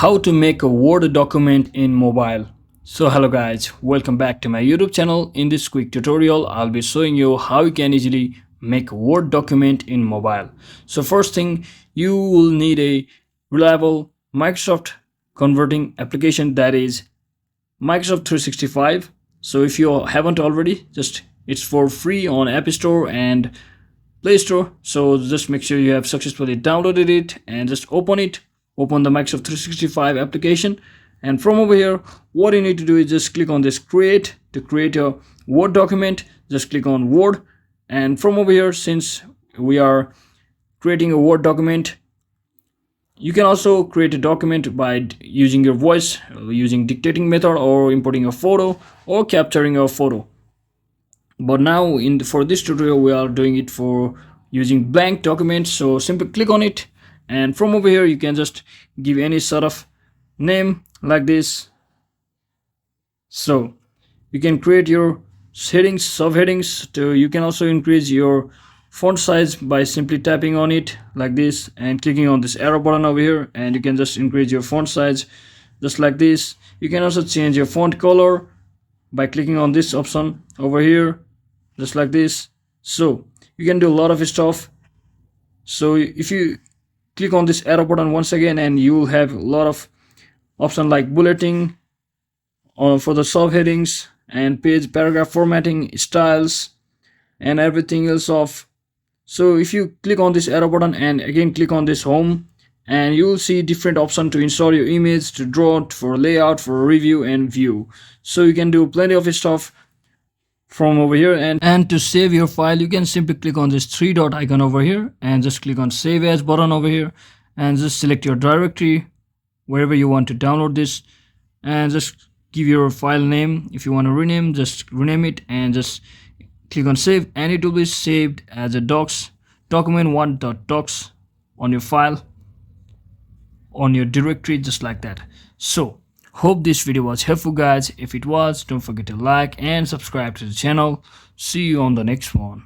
How to make a Word document in mobile. So hello guys, welcome back to my YouTube channel. In this quick tutorial I'll be showing you how you can easily make a Word document in mobile. So first thing, you will need a reliable Microsoft converting application, that is Microsoft 365. So if you haven't already, it's for free on App Store and Play Store. So just make sure you have successfully downloaded it and just open it. Open the Microsoft 365 application, and from over here what you need to do is just click on this create to create a Word document. Just click on Word, and from over here, since we are creating a Word document, you can also create a document by using your voice, using dictating method, or importing a photo or capturing a photo. But now for this tutorial we are doing it for using blank documents. So simply click on it, and from over here you can just give any sort of name like this. So you can create your headings, subheadings. You can also increase your font size by simply tapping on it like this and clicking on this arrow button over here, and you can just increase your font size just like this. You can also change your font color by clicking on this option over here just like this. So you can do a lot of stuff. So if you click on this arrow button once again, and you will have a lot of options like bulleting for the subheadings and page paragraph formatting, styles, and everything else off. So if you click on this arrow button and again click on this home, and you will see different options to install your image, to draw it, for layout, for review and view. So you can do plenty of stuff from over here. And to save your file, you can simply click on this three dot icon over here and just click on save as button over here, and just select your directory wherever you want to download this, and just give your file name. If you want to rename, just rename it and just click on save, and it will be saved as a docs document 1.docs on your file, on your directory, just like that. So hope this video was helpful guys. If it was, don't forget to like and subscribe to the channel. See you on the next one.